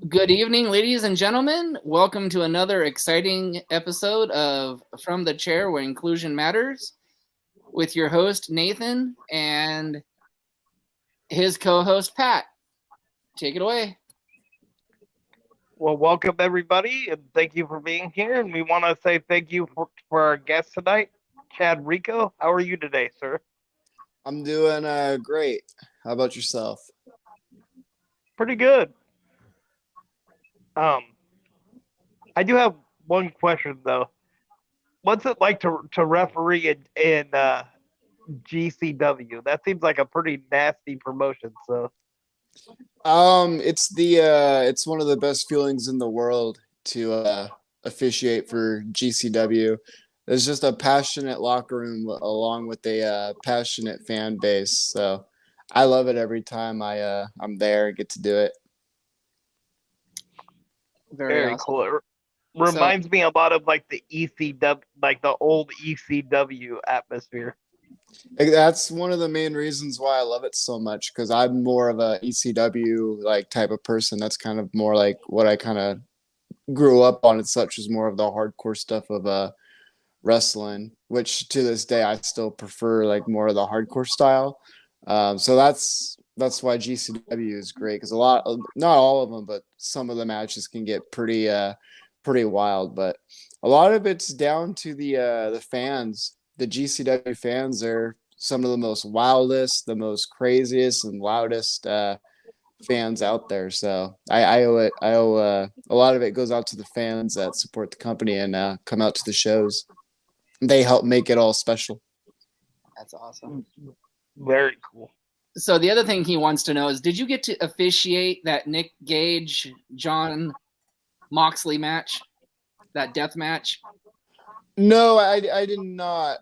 Good evening, ladies and gentlemen. Welcome to another exciting episode of From the Chair Where Inclusion Matters with your host, Nathan, and his co host, Pat. Take it away. Well, welcome everybody, and thank you for being here. And we want to say thank you for our guest tonight, Chad Rico. How are you today, sir? I'm doing great. How about yourself? Pretty good. Um, I do have one question though. What's it like to referee in GCW? That seems like a pretty nasty promotion. So It's one of the best feelings in the world to officiate for GCW. There's just a passionate locker room along with a passionate fan base. So I love it every time I'm there and get to do it. Very very awesome. cool. It So, reminds me a lot of like the ECW, like the old ECW atmosphere. That's one of the main reasons why I love it so much because I'm more of a ECW like type of person. That's kind of more like what I kind of grew up on and such as more of the hardcore stuff of wrestling, which to this day I still prefer like more of the hardcore style. So that's why GCW is great because not all of them, but some of the matches can get pretty wild. But a lot of it's down to the fans. The GCW fans are some of the most wildest, the most craziest, and loudest fans out there. So I owe it. I owe a lot of it goes out to the fans that support the company and come out to the shows. They help make it all special. that's awesome. Very cool. So, the other thing he wants to know is did you get to officiate that Nick Gage, John Moxley match, that death match? No, I did not.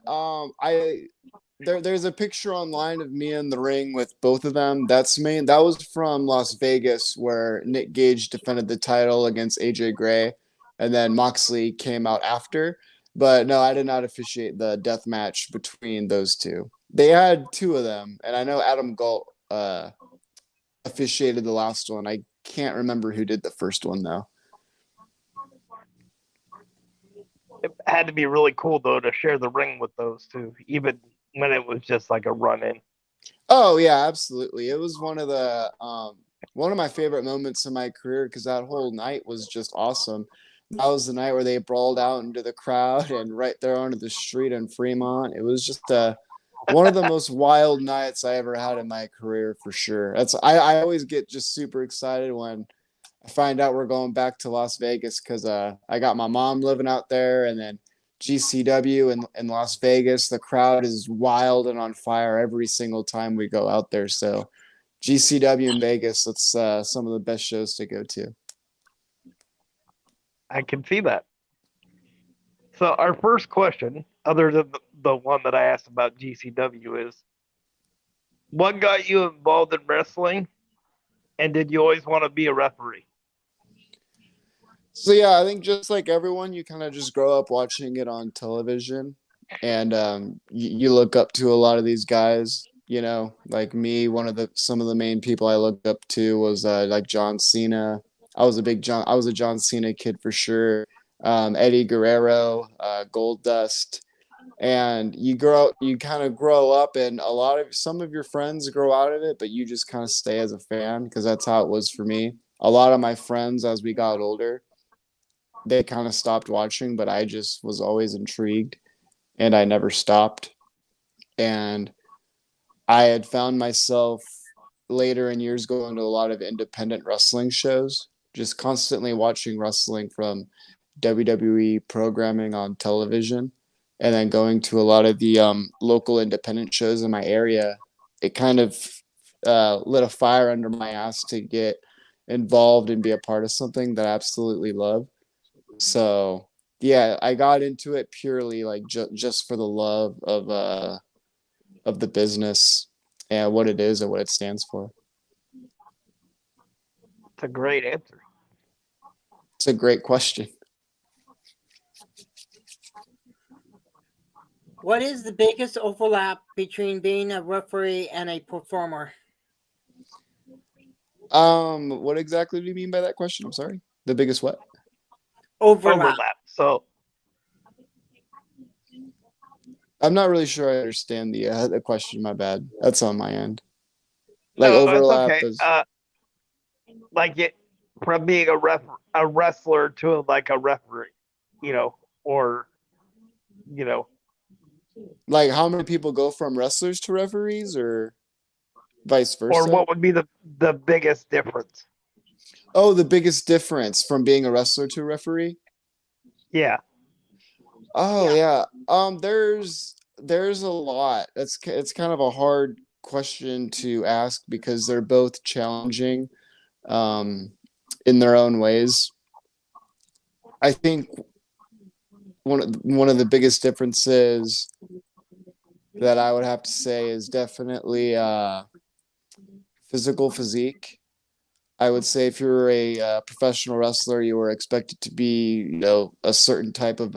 There's a picture online of me in the ring with both of them. That was from Las Vegas where Nick Gage defended the title against AJ Gray, and then Moxley came out after. But no, I did not officiate the death match between those two. They had two of them, and I know Adam Galt officiated the last one. I can't remember who did the first one though. It had to be really cool though to share the ring with those two, even when it was just like a run in. Oh yeah, absolutely. It was one of my favorite moments in my career because that whole night was just awesome. That was the night where they brawled out into the crowd and right there onto the street in Fremont. It was just one of the most wild nights I ever had in my career for sure. I always get just super excited when I find out we're going back to Las Vegas because I got my mom living out there, and then GCW in Las Vegas. The crowd is wild and on fire every single time we go out there. So GCW in Vegas, that's some of the best shows to go to. I can see that. So our first question, other than the one that I asked about GCW, is what got you involved in wrestling, and did you always want to be a referee? So yeah, I think just like everyone, you kind of just grow up watching it on television, and you look up to a lot of these guys. You know, like me, some of the main people I looked up to was like John Cena. I was a John Cena kid for sure. Eddie Guerrero, Gold Dust, and you kind of grow up, and some of your friends grow out of it, but you just kind of stay as a fan because that's how it was for me. A lot of my friends, as we got older, they kind of stopped watching, but I just was always intrigued and I never stopped. And I had found myself later in years going to a lot of independent wrestling shows, just constantly watching wrestling from WWE programming on television and then going to a lot of the local independent shows in my area. It kind of lit a fire under my ass to get involved and be a part of something that I absolutely love. So yeah, I got into it purely like just for the love of the business and what it is and what it stands for. It's a great answer. It's a great question. What is the biggest overlap between being a referee and a performer? What exactly do you mean by that question? I'm sorry. The biggest what? Overlap. So I'm not really sure I understand the question. My bad. That's on my end. Like no, it's overlap okay. is Like it from being a wrestler to like a referee, you know, or you know, like how many people go from wrestlers to referees or vice or versa? what would be the biggest difference? Oh, the biggest difference from being a wrestler to a referee? Yeah. Oh yeah. There's a lot. It's kind of a hard question to ask because they're both challenging um in their own ways. I think one of the biggest differences that I would have to say is definitely physical physique. I would say if you're a professional wrestler, you were expected to be, a certain type of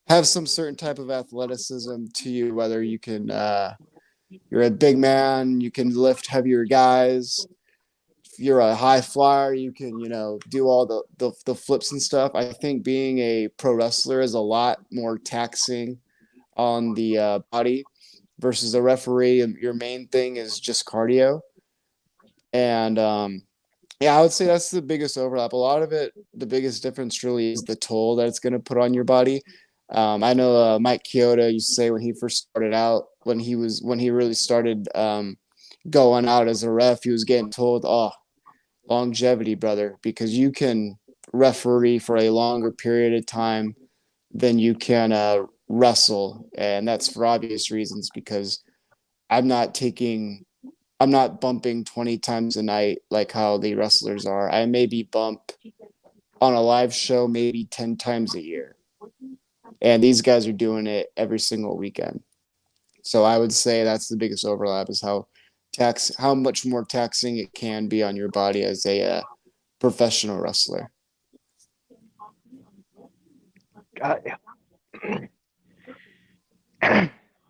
have some certain type of athleticism to you, whether you can you're a big man, you can lift heavier guys. If you're a high flyer, you can, do all the flips and stuff. I think being a pro wrestler is a lot more taxing on the body versus a referee. Your main thing is just cardio. And yeah, I would say that's the biggest overlap. A lot of it, the biggest difference really is the toll that it's going to put on your body. I know Mike Chioda used to say when he first started out, when he really started going out as a ref, he was getting told, "Oh, longevity, brother, because you can referee for a longer period of time than you can wrestle," and that's for obvious reasons because I'm not taking I'm not bumping 20 times a night like how the wrestlers are. I maybe bump on a live show maybe 10 times a year. And these guys are doing it every single weekend. So I would say that's the biggest overlap is how much more taxing it can be on your body as a professional wrestler.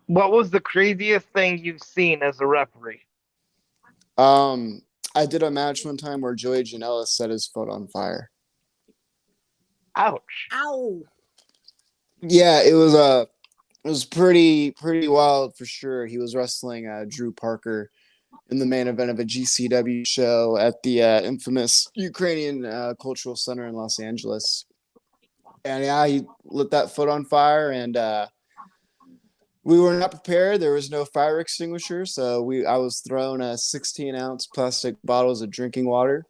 What was the craziest thing you've seen as a referee? Um I did a match one time where Joey Janela set his foot on fire. Ouch. Ow. Yeah, it was pretty wild for sure. He was wrestling Drew Parker in the main event of a GCW show at the infamous Ukrainian Cultural Center in Los Angeles. And yeah, he lit that foot on fire, and we were not prepared. There was no fire extinguisher, so I was thrown 16-ounce plastic bottles of drinking water.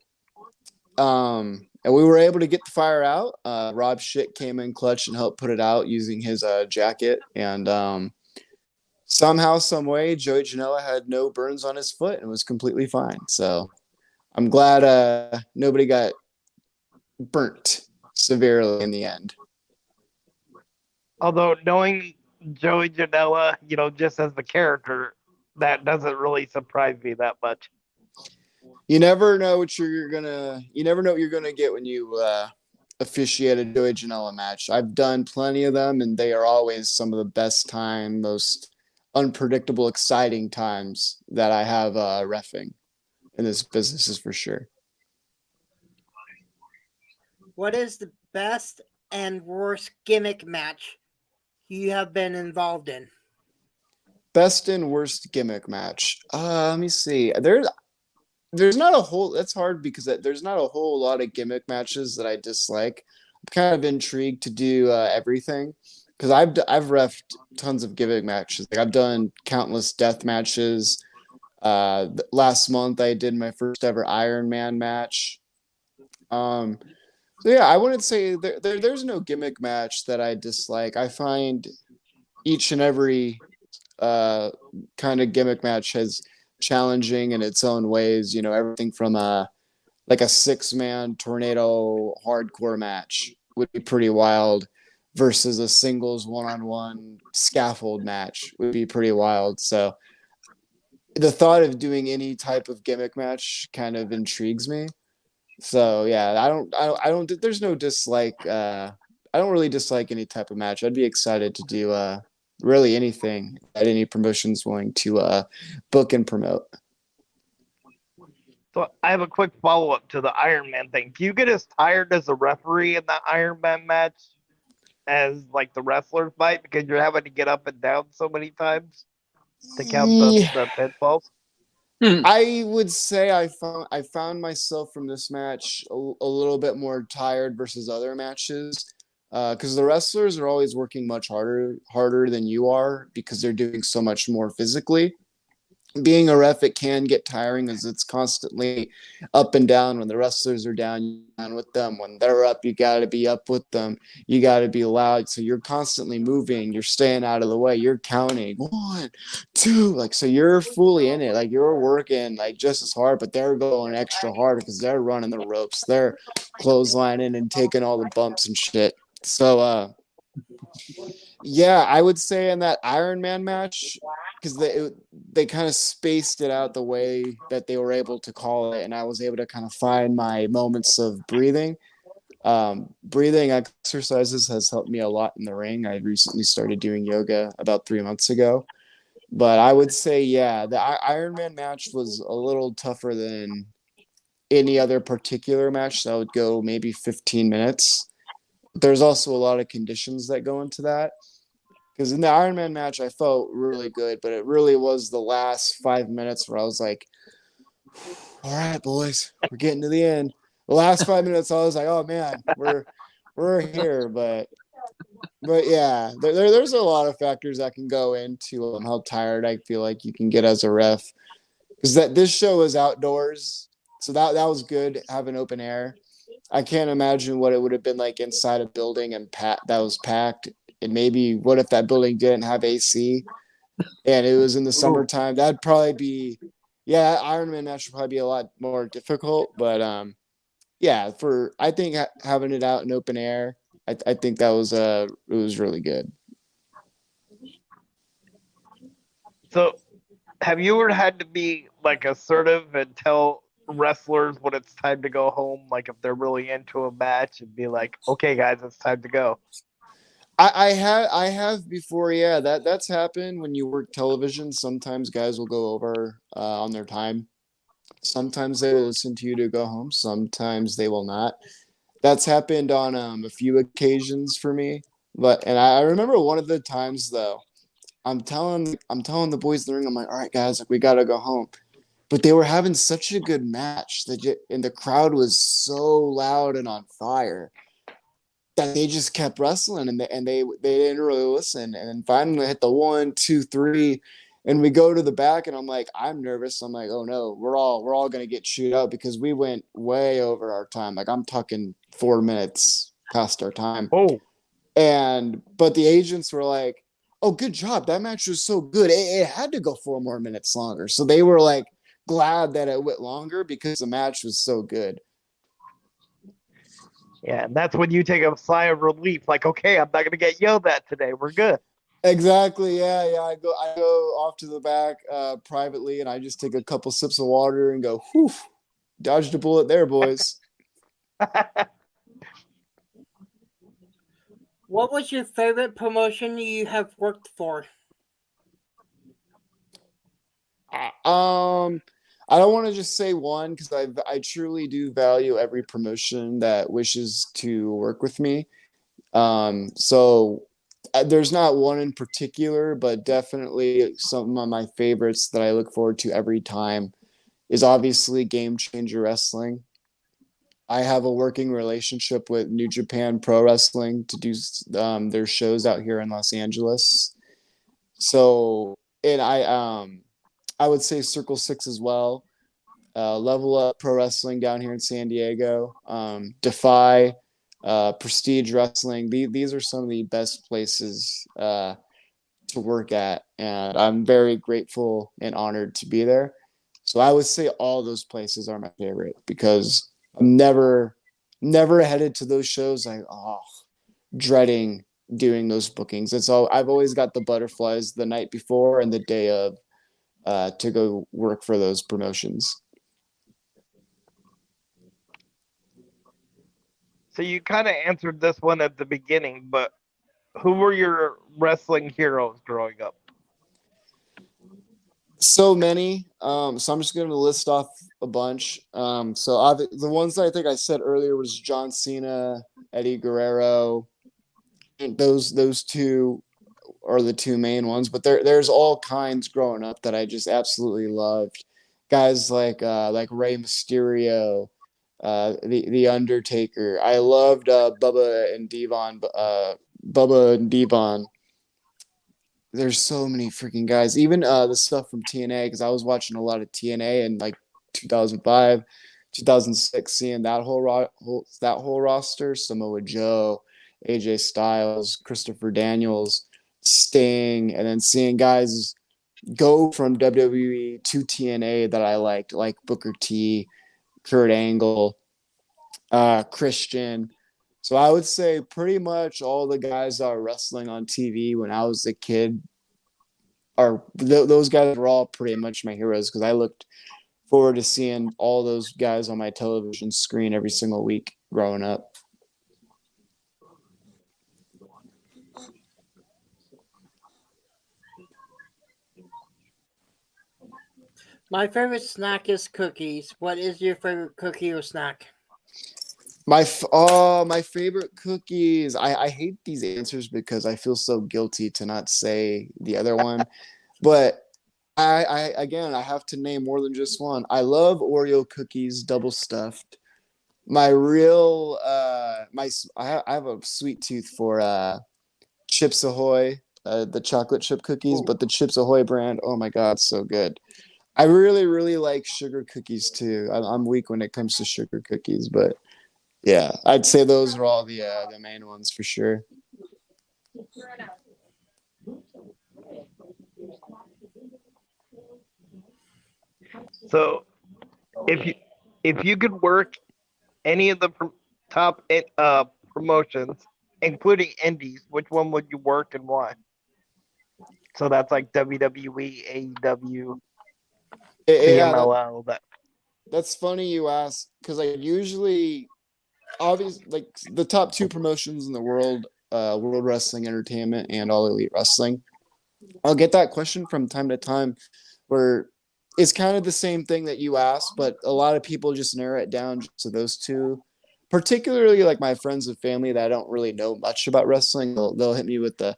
And we were able to get the fire out. Rob Schick came in clutch and helped put it out using his jacket, and somehow, some way, Joey Janela had no burns on his foot and was completely fine. So I'm glad nobody got burnt severely in the end. Although knowing Joey Janela, just as the character, that doesn't really surprise me that much. You never know what you're gonna get when you officiate a Joey Janela match. I've done plenty of them, and they are always some of the best time, most unpredictable, exciting times that I have reffing in this business is for sure. What is the best and worst gimmick match you have been involved in? Best and worst gimmick match. Let me see. There's not a whole. That's hard because there's not a whole lot of gimmick matches that I dislike. I'm kind of intrigued to do everything because I've refed tons of gimmick matches. Like I've done countless death matches. Last month I did my first ever Iron Man match. So yeah, I wouldn't say there's no gimmick match that I dislike. I find each and every kind of gimmick match has challenging in its own ways. Everything from like a 6-man tornado hardcore match would be pretty wild versus a singles one-on-one scaffold match would be pretty wild. So the thought of doing any type of gimmick match kind of intrigues me. So yeah, I don't there's no dislike. I don't really dislike any type of match. I'd be excited to do really anything that any promotion's willing to book and promote. So I have a quick follow up to the Iron Man thing. Do you get as tired as a referee in the Iron Man match as like the wrestlers might because you're having to get up and down so many times to count Yeah, the pinfalls? I would say I found myself from this match a little bit more tired versus other matches, because the wrestlers are always working much harder than you are because they're doing so much more physically. Being a ref, it can get tiring as it's constantly up and down. When the wrestlers are down, you're down with them. When they're up, you got to be up with them. You got to be loud. So you're constantly moving. You're staying out of the way. You're counting 1, 2, like, so you're fully in it. Like, you're working like just as hard, but they're going extra hard because they're running the ropes. They're clotheslining and taking all the bumps and shit. So, yeah, I would say in that Iron Man match, because they kind of spaced it out the way that they were able to call it, and I was able to kind of find my moments of breathing. Breathing exercises has helped me a lot in the ring. I recently started doing yoga about 3 months ago, but I would say, yeah, the Iron Man match was a little tougher than any other particular match. That would go maybe 15 minutes. There's also a lot of conditions that go into that. Because in the Iron Man match, I felt really good, but it really was the last 5 minutes where I was like, "All right, boys, we're getting to the end." The last 5 minutes, I was like, "Oh man, we're here." But yeah, there's a lot of factors that can go into how tired I feel like you can get as a ref. Because this show is outdoors, so that was good having open air. I can't imagine what it would have been like inside a building and that was packed. And maybe what if that building didn't have AC and it was in the summertime? That'd probably be, yeah, Iron Man match would probably be a lot more difficult. But yeah, I think having it out in open air, I think that was it was really good. So have you ever had to be like assertive and tell wrestlers when it's time to go home, like if they're really into a match and be like, okay guys, it's time to go? I have before, yeah. That's happened when you work television. Sometimes guys will go over on their time. Sometimes they will listen to you to go home. Sometimes they will not. That's happened on a few occasions for me. And I remember one of the times though. I'm telling the boys in the ring. I'm like, all right, guys, like we gotta go home. But they were having such a good match and the crowd was so loud and on fire that they just kept wrestling and they didn't really listen. And then finally hit the 1, 2, 3, and we go to the back and I'm like, I'm nervous. I'm like, oh no, we're all gonna get chewed out because we went way over our time. Like I'm talking 4 minutes past our time. Oh, But the agents were like, oh, good job. That match was so good. It had to go 4 more minutes longer. So they were like glad that it went longer because the match was so good. yeah, and that's when you take a sigh of relief, like, okay, I'm not gonna get yelled at today. We're good. Exactly. Yeah. I go off to the back privately and I just take a couple sips of water and go, whew, dodged a bullet there, boys. What was your favorite promotion you have worked for? I don't want to just say one because I truly do value every promotion that wishes to work with me. So there's not one in particular, but definitely some of my favorites that I look forward to every time is obviously Game Changer Wrestling. I have a working relationship with New Japan Pro Wrestling to do their shows out here in Los Angeles. So, and I would say Circle Six as well. Level Up Pro Wrestling down here in San Diego. Defy, Prestige Wrestling. These are some of the best places to work at, and I'm very grateful and honored to be there. So I would say all those places are my favorite because I'm never headed to those shows like dreading doing those bookings. It's all I've always got the butterflies the night before and the day of to go work for those promotions. So you kind of answered this one at the beginning, but who were your wrestling heroes growing up? So many. So I'm just going to list off a bunch. The ones that I think I said earlier was John Cena, Eddie Guerrero. Those two are the two main ones, but there's all kinds growing up that I just absolutely loved. Guys like Rey Mysterio, the Undertaker. I loved Bubba and Devon. There's so many freaking guys. Even the stuff from TNA, because I was watching a lot of TNA in like 2005, 2006, seeing that whole roster: Samoa Joe, AJ Styles, Christopher Daniels, Sting, and then seeing guys go from WWE to TNA that I liked, like Booker T, Kurt Angle, Christian. So I would say pretty much all the guys that are wrestling on TV when I was a kid those guys were all pretty much my heroes because I looked forward to seeing all those guys on my television screen every single week growing up. My favorite snack is cookies. What is your favorite cookie or snack? My favorite cookies. I hate these answers because I feel so guilty to not say the other one, but I again I have to name more than just one. I love Oreo cookies, double stuffed. My real I have a sweet tooth for Chips Ahoy, the chocolate chip cookies, but the Chips Ahoy brand, oh my god, so good. I really, really like sugar cookies too. I'm weak when it comes to sugar cookies, but yeah, I'd say those are all the main ones for sure. So if you could work any of the top promotions, including indies, which one would you work and why? So that's like WWE, AEW, Yeah, CMLL. that's funny you ask because I usually obviously like the top two promotions in the world, World Wrestling Entertainment and All Elite Wrestling. I'll get that question from time to time where it's kind of the same thing that you asked, but a lot of people just narrow it down to those two. Particularly like my friends and family that don't really know much about wrestling, they'll hit me with the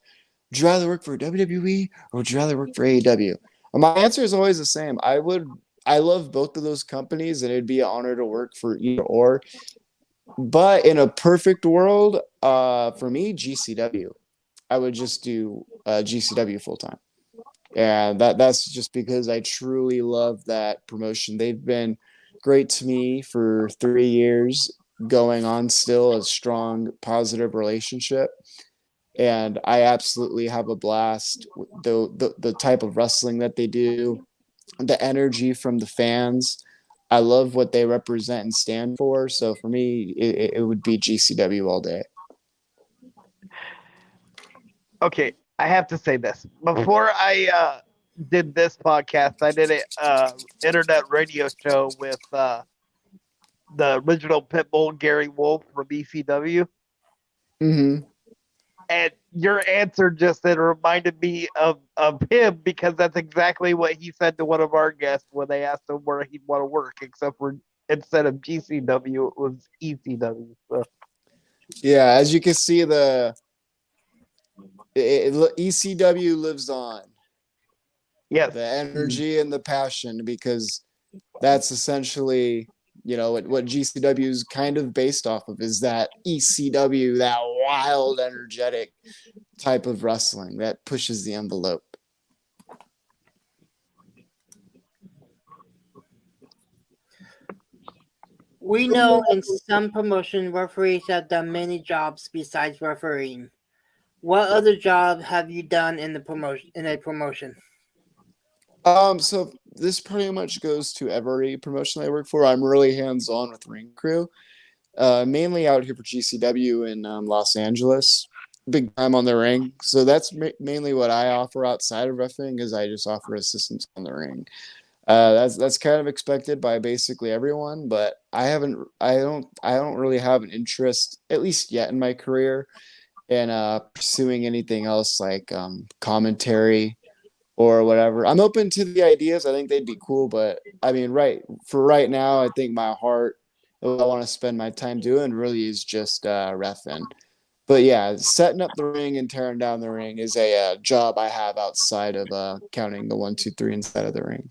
would you rather work for WWE or would you rather work for AEW? And my answer is always the same. I love both of those companies and it'd be an honor to work for either or. But in a perfect world, for me, GCW. I would just do GCW full time. And that's just because I truly love that promotion. They've been great to me for 3 years, going on still a strong, positive relationship. And I absolutely have a blast with the type of wrestling that they do, the energy from the fans. I love what they represent and stand for. So for me, it would be GCW all day. Okay, I have to say this. Before I did this podcast, I did a internet radio show with the original Pitbull Gary Wolf from ECW. Mm-hmm. And your answer just then reminded me of him because that's exactly what he said to one of our guests when they asked him where he'd want to work, except for instead of GCW, it was ECW. So. Yeah, as you can see, ECW lives on. Yes. The energy and the passion, because that's essentially what GCW is kind of based off of, is that ECW, that wild, energetic type of wrestling that pushes the envelope. We know in some promotion referees have done many jobs besides refereeing. What other job have you done in a promotion? So this pretty much goes to every promotion I work for. I'm really hands-on with ring crew, mainly out here for GCW in Los Angeles. Big time on the ring. So that's mainly what I offer outside of wrestling, is I just offer assistance on the ring. That's kind of expected by basically everyone, but I don't really have an interest, at least yet in my career, in pursuing anything else like commentary or whatever. I'm open to the ideas. I think they'd be cool, but I mean, right now, I think my heart, what I want to spend my time doing really is just reffing. But yeah, setting up the ring and tearing down the ring is a job I have outside of counting the 1, 2, 3 inside of the ring.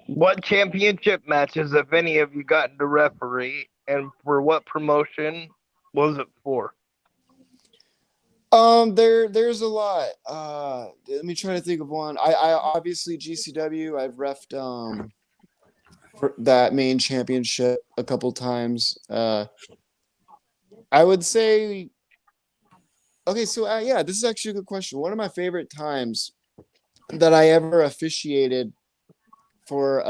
What championship matches, if any, have you gotten to referee, and for what promotion was it for? There's a lot. Let me try to think of one. I obviously GCW. I've refed for that main championship a couple times. I would say, okay, so yeah, this is actually a good question. One of my favorite times that I ever officiated for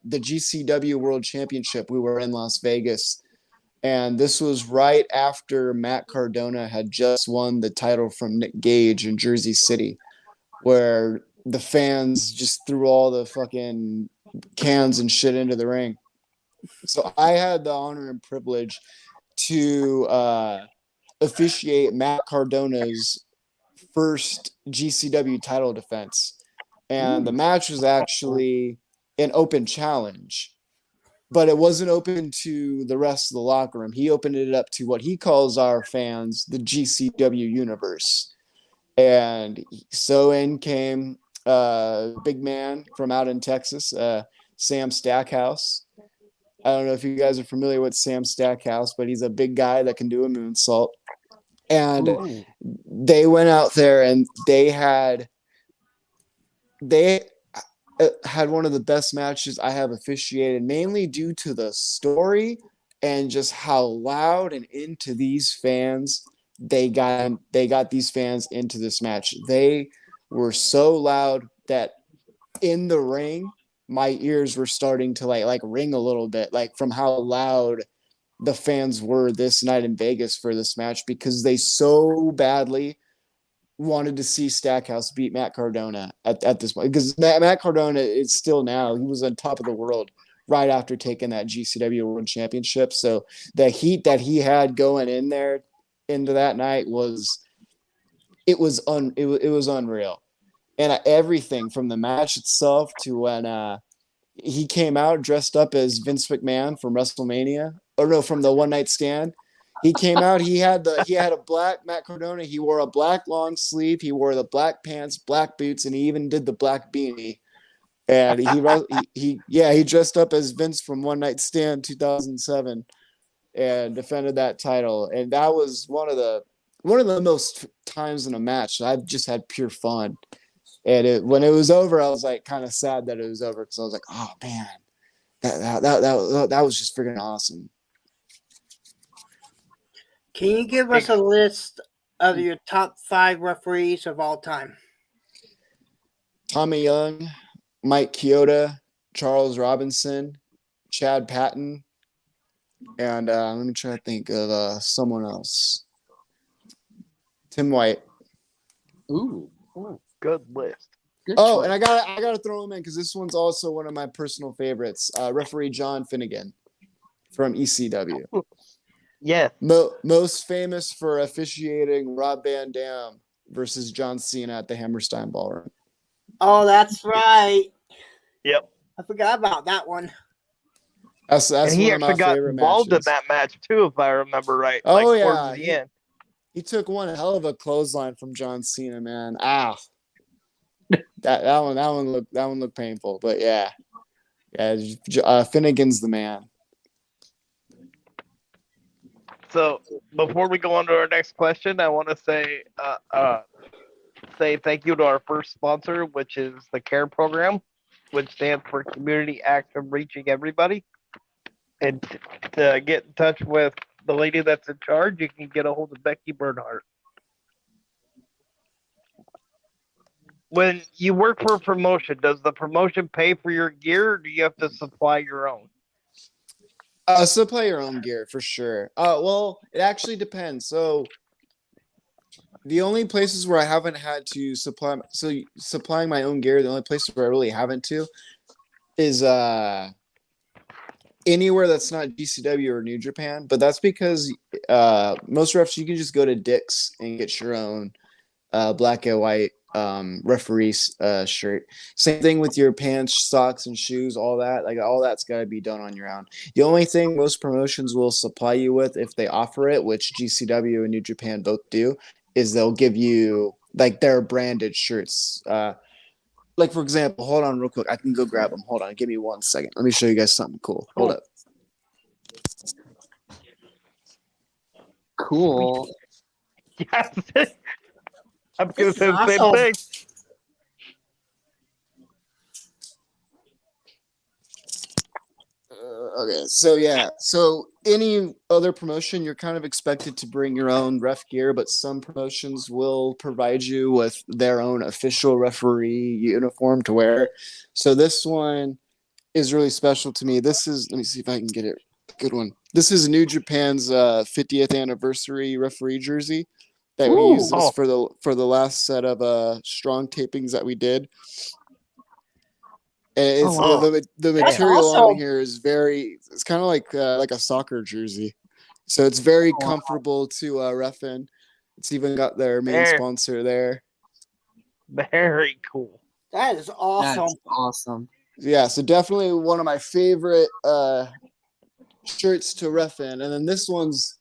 the GCW World Championship, we were in Las Vegas, and this was right after Matt Cardona had just won the title from Nick Gage in Jersey City, where the fans just threw all the fucking cans and shit into the ring. So I had the honor and privilege to officiate Matt Cardona's first GCW title defense. And the match was actually an open challenge, but it wasn't open to the rest of the locker room. He opened it up to what he calls our fans, the GCW universe. And so in came a big man from out in Texas, Sam Stackhouse. I don't know if you guys are familiar with Sam Stackhouse, but he's a big guy that can do a moonsault. And they went out there and they had one of the best matches I have officiated, mainly due to the story and just how loud and into these fans they got these fans into this match. They were so loud that in the ring, my ears were starting to like ring a little bit, like from how loud the fans were this night in Vegas for this match, because they so badly wanted to see Stackhouse beat Matt Cardona at this point, because Matt Cardona is still now, he was on top of the world right after taking that GCW World Championship. So the heat that he had going in there into that night was unreal. And everything from the match itself to when he came out dressed up as Vince McMahon from WrestleMania, or no, from the One Night Stand. He came out. He had a black Matt Cardona. He wore a black long sleeve. He wore the black pants, black boots, and he even did the black beanie. And he dressed up as Vince from One Night Stand 2007 and defended that title. And that was one of the most times in a match I've just had pure fun. And when it was over, I was like kind of sad that it was over, because I was like, oh man, that was just freaking awesome. Can you give us a list of your top 5 referees of all time? Tommy Young, Mike Chioda, Charles Robinson, Chad Patton, and let me try to think of someone else. Tim White. Ooh, good list. Good Oh, choice. and I gotta throw him in because this one's also one of my personal favorites. Referee John Finnegan from ECW. Yes. Most famous for officiating Rob Van Dam versus John Cena at the Hammerstein Ballroom. Oh, that's right. Yep. I forgot about that one. That's And he one of my actually got favorite involved matches. in that match too, if I remember right. Oh, like, yeah. Towards the end. He took one hell of a clothesline from John Cena, man. that one looked painful, but yeah, Finnegan's the man. So before we go on to our next question, I want to say thank you to our first sponsor, which is the CARE program, which stands for Community Action Reaching Everybody. And to get in touch with the lady that's in charge, you can get a hold of Becky Bernhardt. When you work for a promotion, does the promotion pay for your gear, or do you have to supply your own? Supply your own gear for sure. Well, it actually depends. So the only places where I haven't had to supplying my own gear, the only places where I really haven't to is anywhere that's not GCW or New Japan, but that's because most refs you can just go to Dick's and get your own black and white referee shirt. Same thing with your pants, socks, and shoes. All that, like all that's got to be done on your own. The only thing most promotions will supply you with, if they offer it, which GCW and New Japan both do, is they'll give you like their branded shirts. Like for example, hold on real quick. I can go grab them. Hold on, give me 1 second. Let me show you guys something cool. Hold up. Cool. Yes. I'm gonna This say is the same awesome. thing. Okay, so yeah, so any other promotion, you're kind of expected to bring your own ref gear, but some promotions will provide you with their own official referee uniform to wear. So this one is really special to me. This is, let me see if I can get it. Good one. This is New Japan's 50th anniversary referee jersey that we Ooh. used this for the last set of strong tapings that we did. And it's wow. the That's material on awesome. here is it's kind of like a soccer jersey, so it's very comfortable to ref in. It's even got their main There. sponsor there. Very cool. That is awesome. That's awesome. Yeah, so definitely one of my favorite shirts to ref in. And then this one's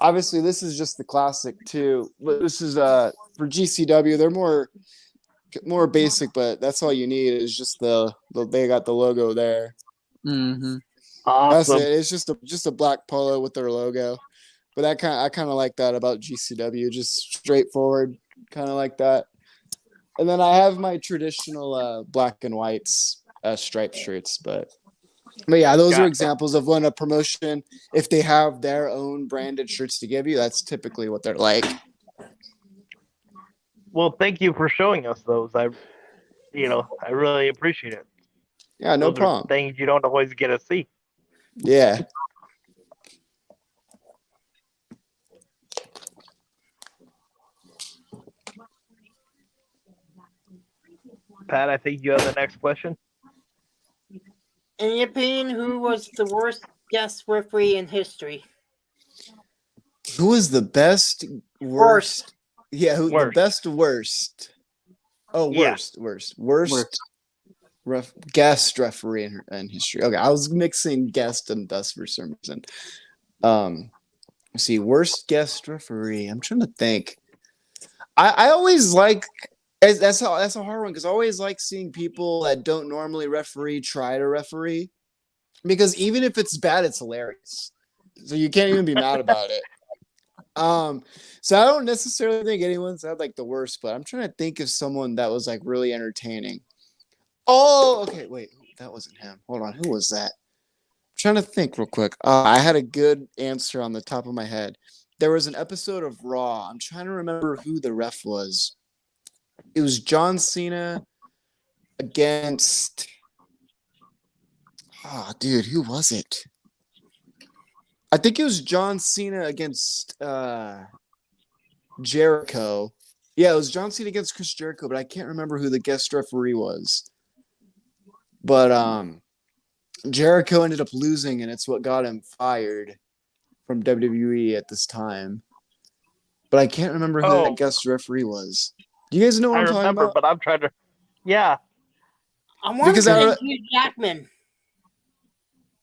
obviously this is just the classic too, but this is for GCW. They're more basic, but that's all you need is just they got the logo there. Mm-hmm. That's Awesome. it. It's just a black polo with their logo. But I kind of like that about GCW, just straightforward, kind of like that. And then I have my traditional black and whites striped shirts, but yeah, those are Gotcha. examples of when a promotion, if they have their own branded shirts to give you, that's typically what they're like. Well, thank you for showing us those. I really appreciate it. Yeah, no Those problem. are things you don't always get to see. Yeah. Pat, I think you have the next question. In your opinion, who was the worst guest referee in history? Who is the best worst? Yeah, who the Worst. best worst? Oh, Yeah. worst guest referee in history. Okay, I was mixing guest and best for some reason. Let's see, worst guest referee. I'm trying to think. I always like that's a hard one because I always like seeing people that don't normally referee try to referee, because even if it's bad, it's hilarious. So you can't even be mad about it. So I don't necessarily think anyone's had like the worst, but I'm trying to think of someone that was like really entertaining. Oh, okay, wait, that wasn't him. Hold on, who was that? I'm trying to think real quick. I had a good answer on the top of my head. There was an episode of Raw. I'm trying to remember who the ref was. It was John Cena against. Oh, dude, who was it? I think it was John Cena against Jericho. Yeah, it was John Cena against Chris Jericho, but I can't remember who the guest referee was. But Jericho ended up losing, and it's what got him fired from WWE at this time. But I can't remember who that guest referee was. Do you guys know what I'm talking about? But I'm trying to. Yeah. I want to Because say Hugh Jackman.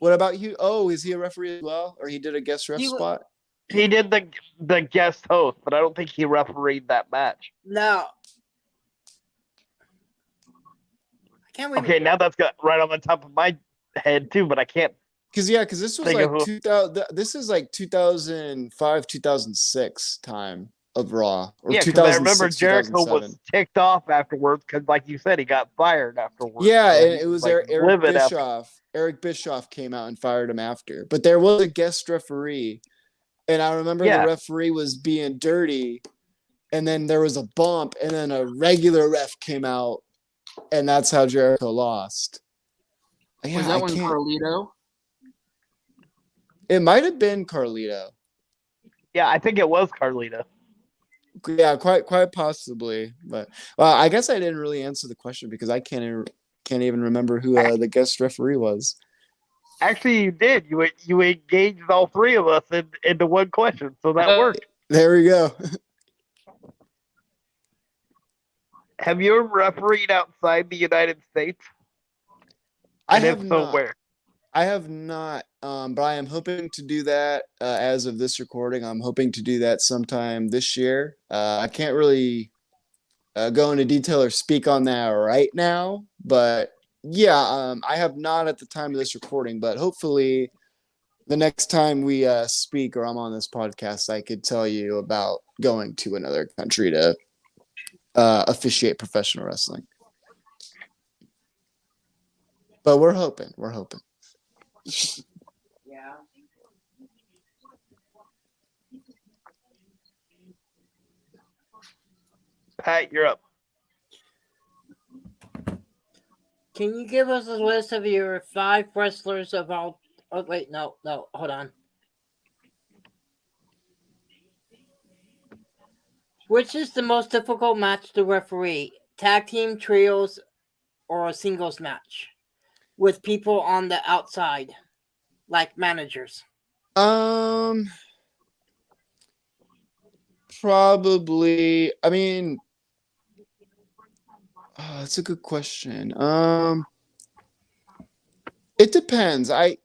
What about Hugh? Oh, is he a referee as well, or he did a guest ref spot? He did the guest host, but I don't think he refereed that match. No. I can't remember. Okay, now that's got right on the top of my head too, but I can't. Because this was like 2000. This is like 2005, 2006 time of Raw. Or yeah, because I remember Jericho was ticked off afterwards because, like you said, he got fired afterwards. Yeah, so and it was like Eric Bischoff. Eric Bischoff came out and fired him after, but there was a guest referee, and I remember the referee was being dirty, and then there was a bump, and then a regular ref came out, and that's how Jericho lost. Yeah, was that one Carlito? It might have been Carlito. Yeah, I think it was Carlito. Yeah, quite possibly. But I guess I didn't really answer the question because I can't even remember who the guest referee was. Actually, you did. You engaged all three of us into one question, so that worked. There we go. Have you ever refereed outside the United States? I And have if so, not. where? I have not, but I am hoping to do that as of this recording. I'm hoping to do that sometime this year. I can't really go into detail or speak on that right now, but yeah, I have not at the time of this recording, but hopefully the next time we speak or I'm on this podcast, I could tell you about going to another country to officiate professional wrestling. But we're hoping. We're hoping. Yeah. Pat, you're up. Can you give us a list of your 5 wrestlers of all? Oh wait, no, hold on. Which is the most difficult match to referee? Tag team, trios, or a singles match with people on the outside, like managers? Probably. I mean, that's a good question. It depends. I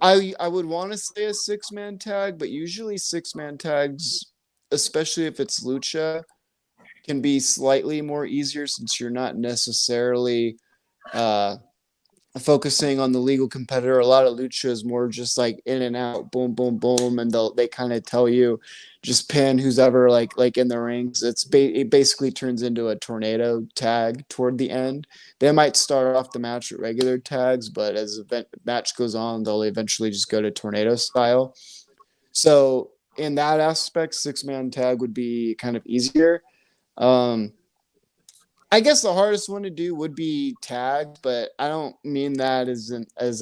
would want to say a 6-man tag, but usually 6-man tags, especially if it's lucha, can be slightly more easier since you're not necessarily uh focusing on the legal competitor. A lot of lucha is more just like in and out, boom, boom, boom, and they kind of tell you just pin who's ever like in the rings. It basically turns into a tornado tag toward the end. They might start off the match with regular tags, but as the match goes on, they'll eventually just go to tornado style. So in that aspect, 6-man tag would be kind of easier. Um, I guess the hardest one to do would be tagged, but I don't mean that as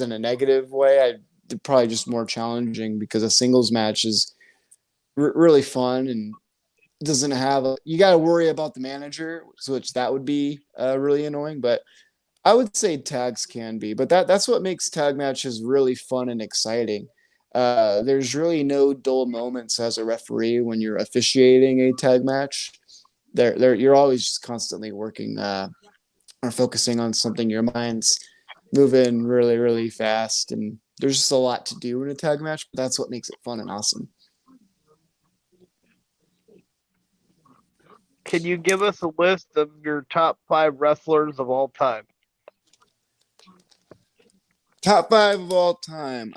in a negative way. Probably just more challenging because a singles match is really fun and doesn't have you got to worry about the manager, which that would be really annoying. But I would say tags can be, but that's what makes tag matches really fun and exciting. There's really no dull moments as a referee when you're officiating a tag match. You're always just constantly working or focusing on something. Your mind's moving really, really fast, and there's just a lot to do in a tag match. But that's what makes it fun and awesome. Can you give us a list of your top 5 wrestlers of all time? Top 5 of all time.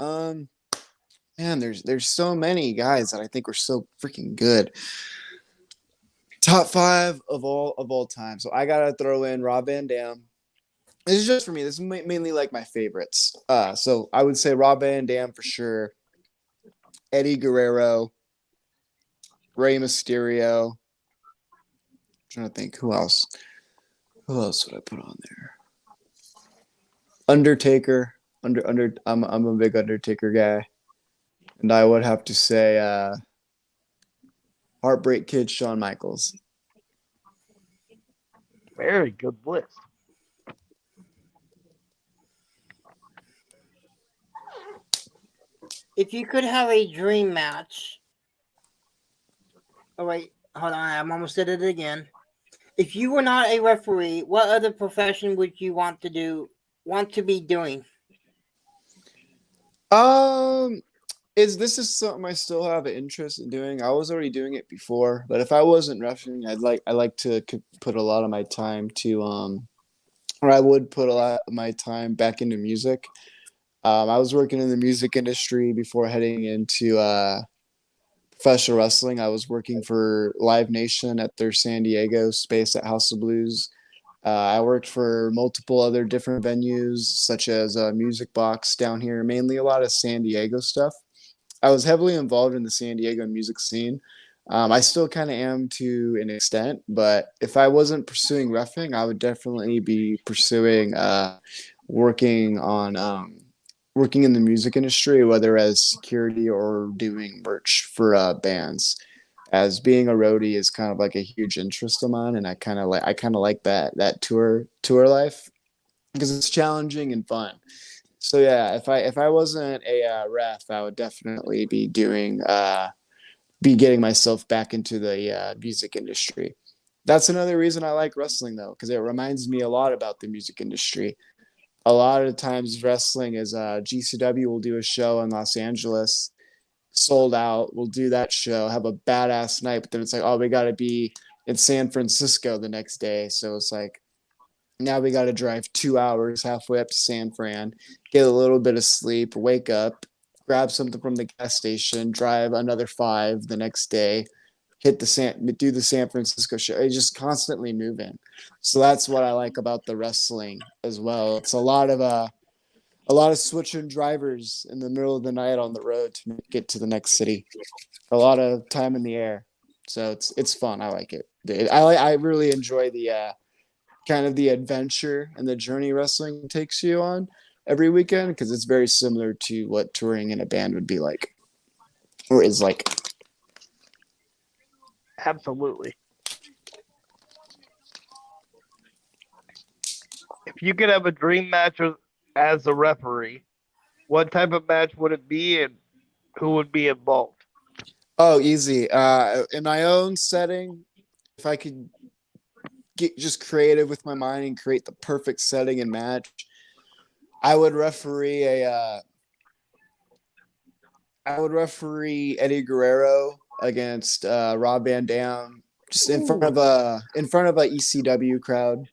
Man, there's so many guys that I think are so freaking good. Top 5 of all time. So I gotta throw in Rob Van Dam. This is just for me. This is mainly like my favorites. So I would say Rob Van Dam for sure. Eddie Guerrero, Rey Mysterio. I'm trying to think who else. Who else would I put on there? Undertaker. I'm a big Undertaker guy. And I would have to say Heartbreak Kid Shawn Michaels. Very good list. If you could have a dream match. Oh wait, hold on, I'm almost at it again. If you were not a referee, what other profession would you want to be doing? This is something I still have an interest in doing. I was already doing it before, but if I wasn't refereeing, I like to put a lot of my time to or I would put a lot of my time back into music. I was working in the music industry before heading into professional wrestling. I was working for Live Nation at their San Diego space at House of Blues. I worked for multiple other different venues, such as Music Box down here, mainly a lot of San Diego stuff. I was heavily involved in the San Diego music scene. I still kind of am to an extent, but if I wasn't pursuing reffing, I would definitely be pursuing working in the music industry, whether as security or doing merch for bands. As being a roadie is kind of like a huge interest of mine, and I kind of like that tour life because it's challenging and fun. So yeah, if I wasn't a ref, I would definitely be getting myself back into the music industry. That's another reason I like wrestling though, because it reminds me a lot about the music industry. A lot of times wrestling is GCW will do a show in Los Angeles, sold out. We'll do that show, have a badass night, but then it's like, oh, we got to be in San Francisco the next day. So it's like, now we got to drive 2 hours halfway up to San Fran, get a little bit of sleep, wake up, grab something from the gas station, drive another 5 the next day, do the San Francisco show. It's just constantly moving. So that's what I like about the wrestling as well. It's a lot of switching drivers in the middle of the night on the road to get to the next city. A lot of time in the air. So it's fun. I like it. I really enjoy the kind of the adventure and the journey wrestling takes you on every weekend, because it's very similar to what touring in a band would be like, or is like. Absolutely. If you could have a dream match as a referee, what type of match would it be, and who would be involved? Oh, easy. In my own setting, if I could get just creative with my mind and create the perfect setting and match, I would referee Eddie Guerrero against Rob Van Dam, just in front of a ECW crowd.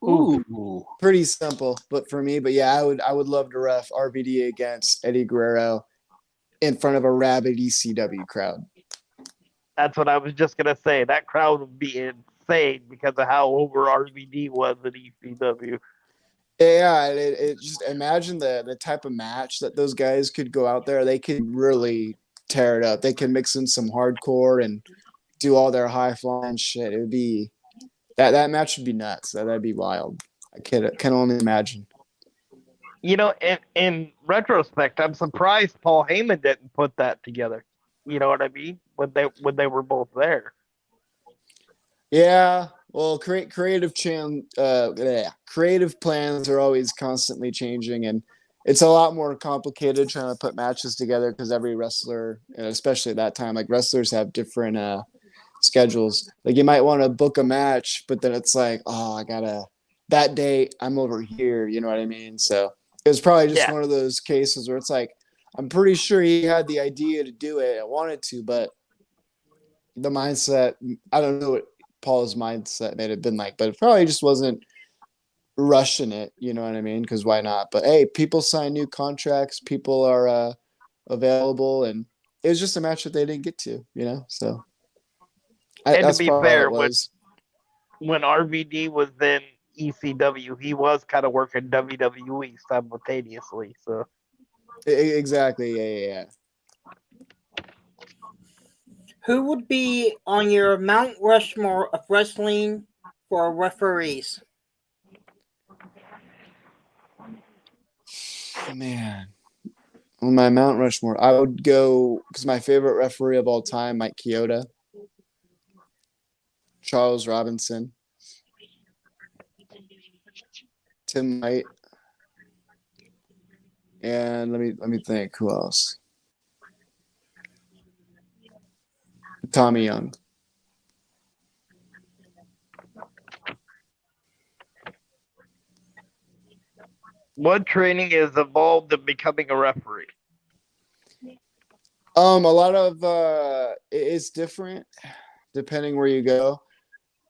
Ooh. Pretty simple, but for me, but yeah, I would love to ref RVD against Eddie Guerrero in front of a rabid ECW crowd. That's what I was just gonna say. That crowd would be insane because of how over RVD was at ECW. Yeah, it just imagine the type of match that those guys could go out there. They could really tear it up. They can mix in some hardcore and do all their high flying shit. It would be that match would be nuts. That'd be wild. I can only imagine. You know, in retrospect, I'm surprised Paul Heyman didn't put that together. You know what I mean? When they were both there. Yeah, well, creative plans are always constantly changing, and it's a lot more complicated trying to put matches together because every wrestler, and especially at that time, like wrestlers have different schedules. Like you might want to book a match, but then it's like, oh, I gotta that date I'm over here. You know what I mean? So it was probably just one of those cases where it's like, I'm pretty sure he had the idea to do it, I wanted to, but the mindset, I don't know what Paul's mindset may have been like, but it probably just wasn't rushing it. You know what I mean? Because why not? But hey, people sign new contracts, people are available, and it was just a match that they didn't get to. You know, so And that's to be probably fair, all it was. when RVD was in ECW, he was kind of working WWE simultaneously. So Exactly. Yeah. Who would be on your Mount Rushmore of wrestling for referees? Man, on my Mount Rushmore, I would go because my favorite referee of all time, Mike Chioda, Charles Robinson, Tim White, and let me think who else. Tommy Young. what training is involved in becoming a referee? A lot of it's different depending where you go.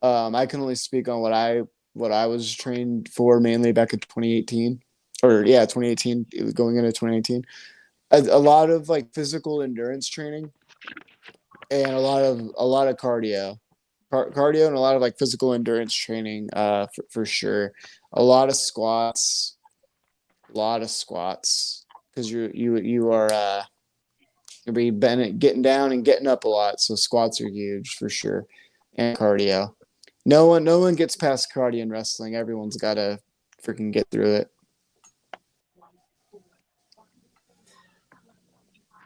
I can only speak on what I was trained for mainly back in 2018, or yeah, 2018 going into 2018. A lot of like physical endurance training, and a lot of cardio, cardio, and a lot of like physical endurance training. For sure, a lot of squats, because you are you'll be getting down and getting up a lot. So squats are huge for sure, and cardio. No one gets past cardio in wrestling. Everyone's got to freaking get through it.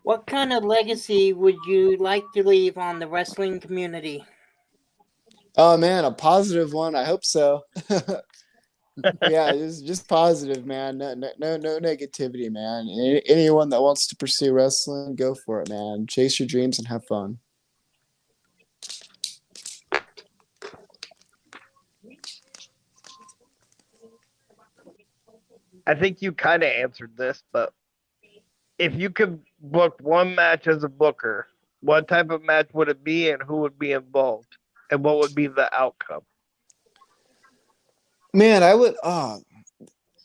What kind of legacy would you like to leave on the wrestling community? Oh man, a positive one. I hope so. Yeah, just positive, man. No negativity, man. Anyone that wants to pursue wrestling, go for it, man. Chase your dreams and have fun. I think you kind of answered this, but if you could book one match as a booker, what type of match would it be, and who would be involved, and what would be the outcome? Man, I would.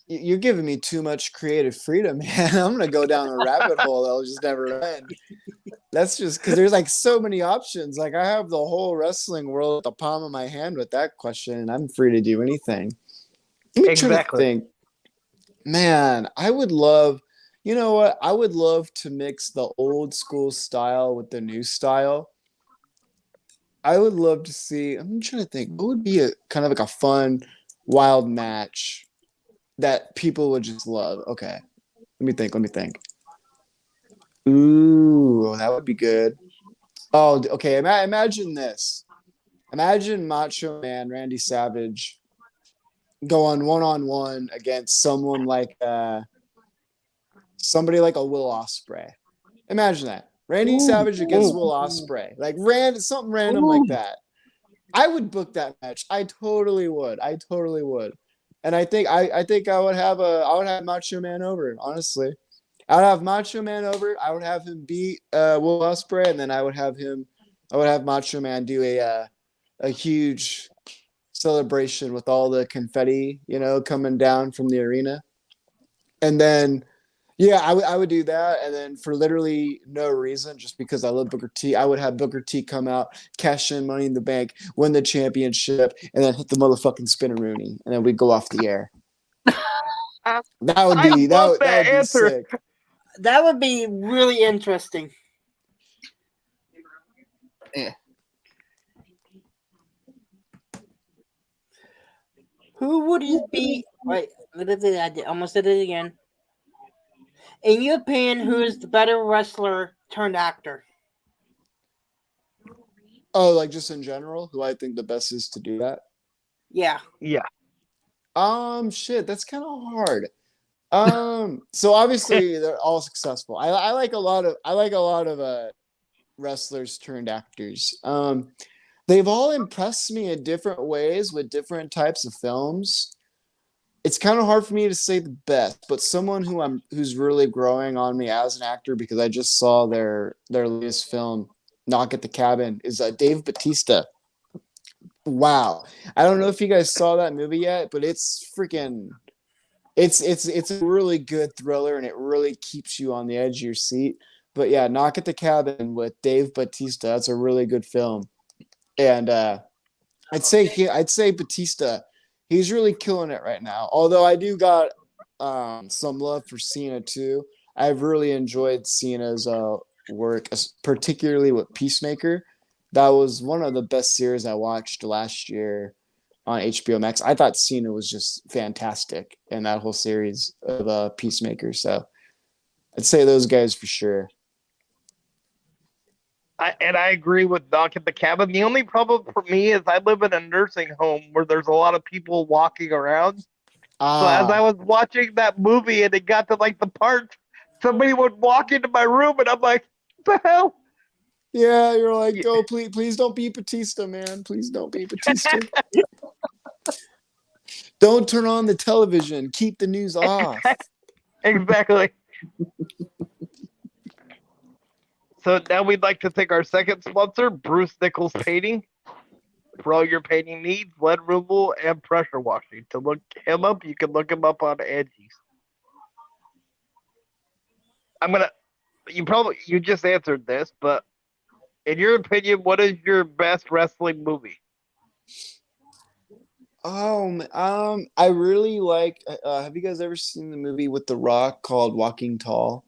You're giving me too much creative freedom, man. I'm gonna go down a rabbit hole that'll just never end. That's just because there's like so many options. Like I have the whole wrestling world at the palm of my hand with that question, and I'm free to do anything. Let me try to Exactly. think. Man, I would love. You know what? I would love to mix the old school style with the new style. I would love to see. I'm trying to think. What would be a kind of like a fun, wild match that people would just love? Okay, let me think. Let me think. Ooh, that would be good. Oh, okay. Imagine this. Imagine Macho Man Randy Savage going one-on-one against someone like somebody like a Will Ospreay. Imagine that. Randy Savage against Will Ospreay. Like something random like that. I would book that match. I totally would. I totally would. And I think I would have Macho Man over, honestly. I would have Macho Man over. I would have him beat Will Ospreay, and then I would have Macho Man do a huge celebration with all the confetti, coming down from the arena. And then, yeah, I would do that. And then for literally no reason, just because I love Booker T, I would have Booker T come out, cash in Money in the Bank, win the championship, and then hit the motherfucking spinneroonie, and then we'd go off the air. That would be that would be answer. sick. That would be really interesting. Yeah. Who would it be? Wait, I almost did it again. In your opinion, who is the better wrestler turned actor? Oh, like just in general, who I think the best is to do that. Yeah. Yeah. Shit, that's kind of hard. So obviously they're all successful. I like a lot of wrestlers turned actors. They've all impressed me in different ways with different types of films. It's kind of hard for me to say the best, but someone who's really growing on me as an actor because I just saw their latest film, Knock at the Cabin, is Dave Bautista. Wow, I don't know if you guys saw that movie yet, but it's freaking. It's a really good thriller, and it really keeps you on the edge of your seat. But yeah, Knock at the Cabin with Dave Bautista. That's a really good film, and I'd say Batista. He's really killing it right now. Although I do got some love for Cena too. I've really enjoyed Cena's work, particularly with Peacemaker. That was one of the best series I watched last year on HBO Max. I thought Cena was just fantastic in that whole series of Peacemaker. So I'd say those guys for sure. I agree with Knock at the Cabin. The only problem for me is I live in a nursing home where there's a lot of people walking around. So as I was watching that movie and it got to like the part, somebody would walk into my room and I'm like, what the hell? Yeah, you're like, go, please don't be Batista, man. Please don't be Batista. Don't turn on the television. Keep the news off. Exactly. So now we'd like to thank our second sponsor, Bruce Nichols Painting, for all your painting needs, lead removal, and pressure washing. To look him up, you can look him up on Angie's. You just answered this, but in your opinion, what is your best wrestling movie? I really like. Have you guys ever seen the movie with The Rock called Walking Tall?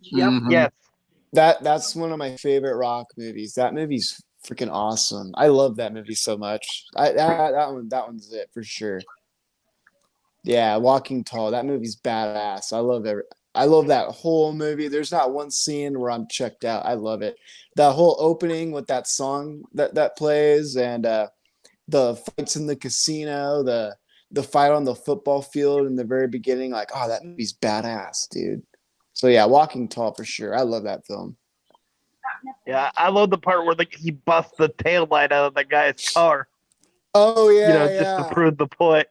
Yep. Mhm. Yes. That's one of my favorite Rock movies. That movie's freaking awesome. I love that movie so much. That one's it for sure. Yeah, Walking Tall. That movie's badass. I love that whole movie. There's not one scene where I'm checked out. I love it. That whole opening with that song that plays and the fights in the casino, the fight on the football field in the very beginning. Like, oh, that movie's badass, dude. So yeah, Walking Tall for sure. I love that film. Yeah, I love the part where he busts the tail light out of the guy's car. Oh yeah, Just to yeah, prove the point.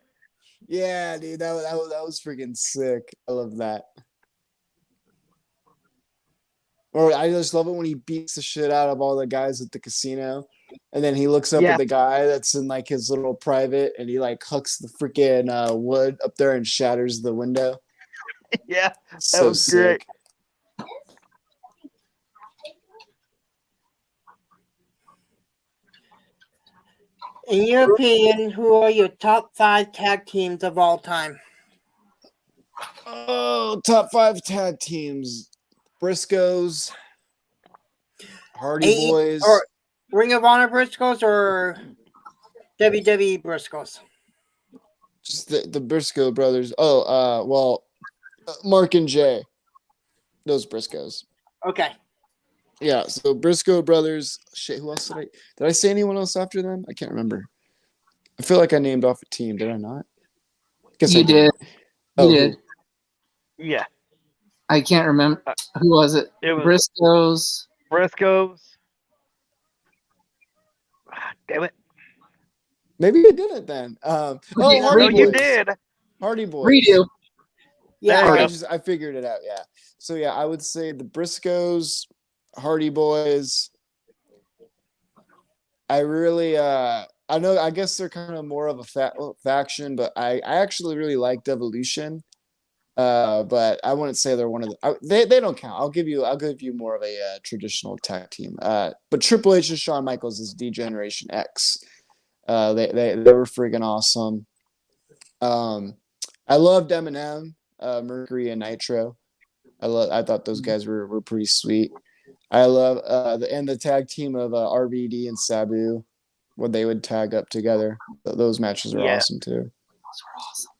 yeah, dude. That was freaking sick. I love that. Or I just love it when he beats the shit out of all the guys at the casino. And then he looks up at the guy that's in like his little private and he like hooks the freaking wood up there and shatters the window. Yeah, that so was sick. Great. In your opinion, who are your top 5 tag teams of all time? Oh, top 5 tag teams. Briscoes, Hardy Boys. Or Ring of Honor Briscoes or WWE Briscoes? Just the Briscoe brothers. Oh, well, Mark and Jay. Those Briscoes. Okay. Yeah, so Briscoe brothers. Shit, who else did I say anyone else after them? I can't remember. I feel like I named off a team. Did I not? Guess you did. Oh, you did. Yeah. I can't remember. Who was it? It was Briscoes. Damn it. Maybe you did it then. Hardy Boys. You did. Hardy Boys. Redo. Yeah, I figured it out. Yeah. So yeah, I would say the Briscoes, Hardy Boys. I really, I guess they're kind of more of a faction, but I actually really liked Evolution. But I wouldn't say they're one of the. They don't count. I'll give you more of a traditional tag team. But Triple H and Shawn Michaels is D-Generation X. They were freaking awesome. I loved Eminem, Mercury and Nitro. I thought those guys were pretty sweet. I love the tag team of RVD and Sabu when they would tag up together. Those matches are awesome too. Those were awesome.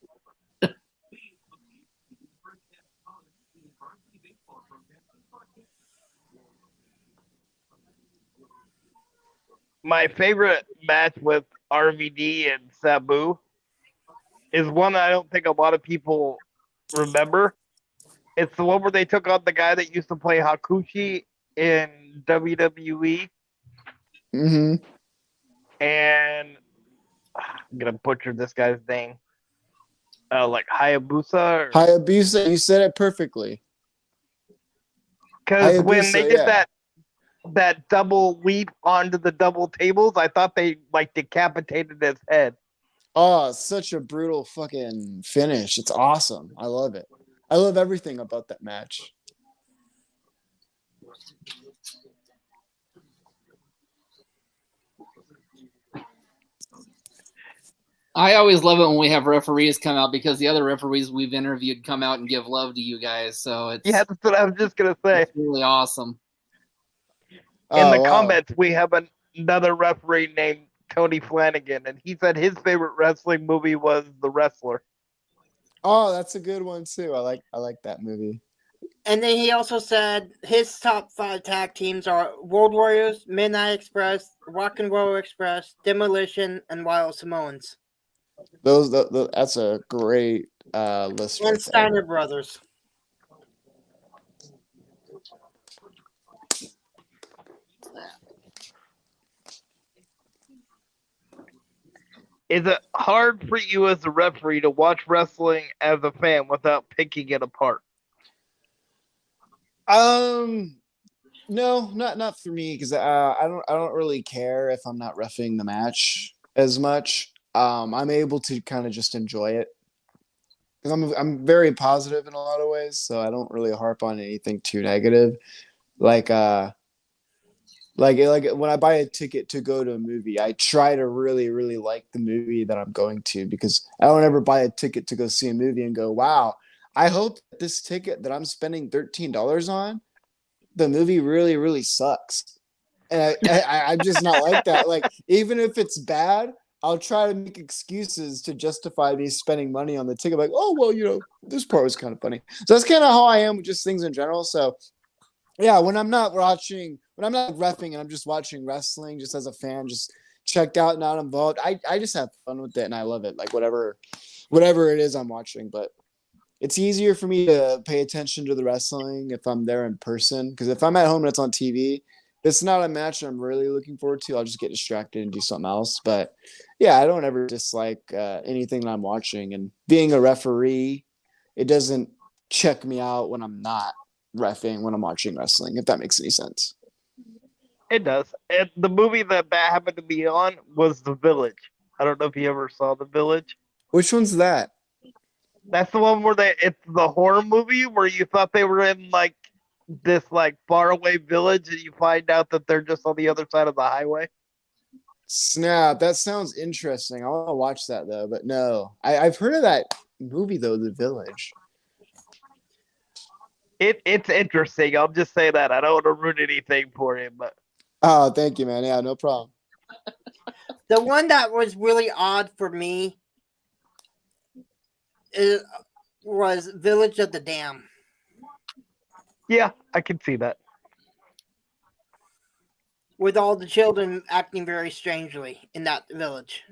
My favorite match with RVD and Sabu is one I don't think a lot of people remember. It's the one where they took on the guy that used to play Hakushi in WWE. Mm-hmm. And I'm gonna butcher this guy's name. Like Hayabusa. Hayabusa, you said it perfectly. Because when they did that double leap onto the double tables, I thought they like decapitated his head. Oh, such a brutal fucking finish. It's awesome. I love it. I love everything about that match. I always love it when we have referees come out because the other referees we've interviewed come out and give love to you guys. So it's that's what I was just gonna say. It's really awesome. In the comments, we have another referee named Tony Flanagan, and he said his favorite wrestling movie was The Wrestler. Oh, that's a good one too. I like that movie. And then he also said his top 5 tag teams are World Warriors, Midnight Express, Rock and Roll Express, Demolition, and Wild Samoans. That's a great list. And Steiner Brothers. Is it hard for you as a referee to watch wrestling as a fan without picking it apart? No, not for me because I don't really care if I'm not reffing the match as much. I'm able to kind of just enjoy it because I'm very positive in a lot of ways, so I don't really harp on anything too negative. Like when I buy a ticket to go to a movie, I try to really, really like the movie that I'm going to because I don't ever buy a ticket to go see a movie and go, wow, I hope that this ticket that I'm spending $13 on, the movie really, really sucks. And I'm just not like that. Like, even if it's bad, I'll try to make excuses to justify me spending money on the ticket. Like, oh, well, this part was kind of funny. So that's kind of how I am with just things in general. So yeah, when I'm not reffing and I'm just watching wrestling just as a fan, just checked out, not involved. I just have fun with it and I love it. Like whatever it is I'm watching, but it's easier for me to pay attention to the wrestling if I'm there in person. Because if I'm at home and it's on TV, it's not a match I'm really looking forward to. I'll just get distracted and do something else. But yeah, I don't ever dislike anything that I'm watching. And being a referee, it doesn't check me out when I'm not reffing when I'm watching wrestling, if that makes any sense. It does. And the movie that happened to be on was The Village. I don't know if you ever saw The Village. Which one's that? That's the one where it's the horror movie where you thought they were in like this like faraway village and you find out that they're just on the other side of the highway. Snap, that sounds interesting. I want to watch that though, but no. I've heard of that movie though, The Village. It's interesting. I'll just say that. I don't want to ruin anything for you, but Oh, thank you, man. Yeah, no problem. The one that was really odd for me was Village of the Dam. yeah, I can see that. With all the children acting very strangely in that village.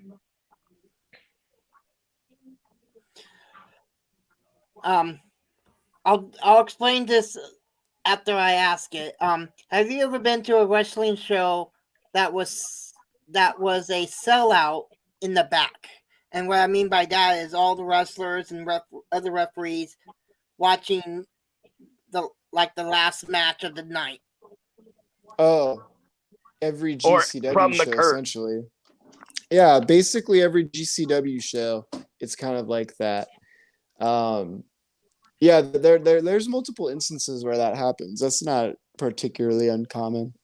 I'll explain this after I ask it. Have you ever been to a wrestling show that was a sellout in the back? And what I mean by that is all the wrestlers and other referees watching the last match of the night. Oh, every Or GCW from the show, curse. essentially. Yeah, basically every GCW show, it's kind of like that. Yeah, there's multiple instances where that happens. That's not particularly uncommon.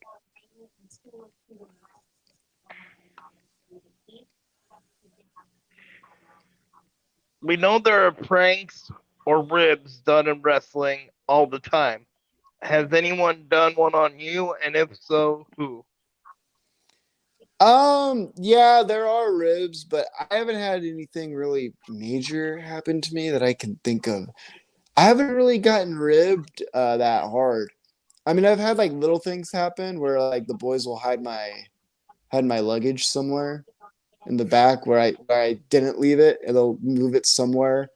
We know there are pranks or ribs done in wrestling all the time. Has anyone done one on you? And if so, who? Yeah, there are ribs, but I haven't had anything really major happen to me that I can think of. I haven't really gotten ribbed that hard. I mean, I've had like little things happen where like the boys will hide my luggage somewhere in the back where I didn't leave it, and they'll move it somewhere,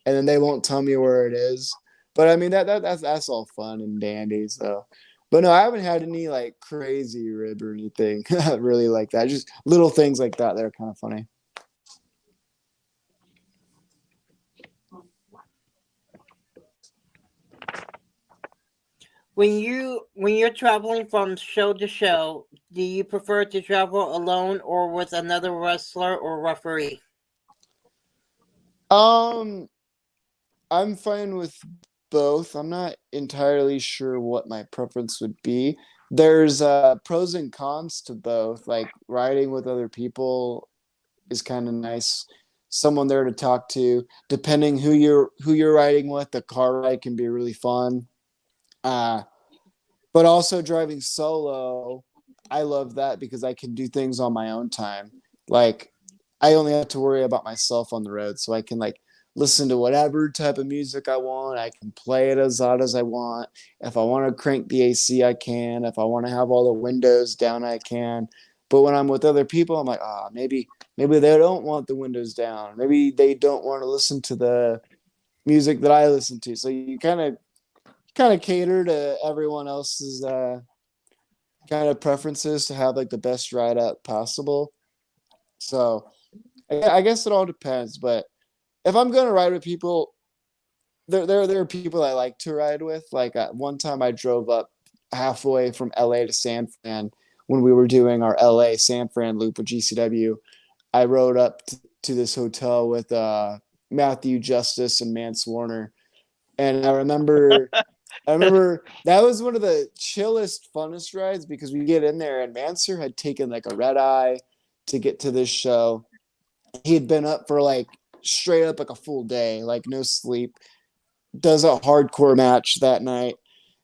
and then they won't tell me where it is. But I mean that's all fun and dandy. So, but no, I haven't had any like crazy rib or anything really like that. Just little things like that are kind of funny. When you're traveling from show to show, do you prefer to travel alone or with another wrestler or referee? I'm fine with both. I'm not entirely sure what my preference would be. There's pros and cons to both. Like riding with other people is kind of nice. Someone there to talk to. Depending who you're riding with, the car ride can be really fun. But also driving solo, I love that because I can do things on my own time. Like I only have to worry about myself on the road, so I can like listen to whatever type of music I want. I can play it as loud as I want. If I want to crank the AC, I can. If I want to have all the windows down, I can. But when I'm with other people, I'm like, maybe they don't want the windows down. Maybe they don't want to listen to the music that I listen to. So you kind of cater to everyone else's kind of preferences to have like the best ride out possible. So I guess it all depends. But if I'm going to ride with people, there are people I like to ride with. Like one time I drove up halfway from LA to San Fran when we were doing our LA San Fran loop with GCW. I rode up to this hotel with Matthew Justice and Mance Warner, and I remember that was one of the chillest, funnest rides because we get in there and Manser had taken like a red eye to get to this show. He had been up for like straight up like a full day, like no sleep, does a hardcore match that night.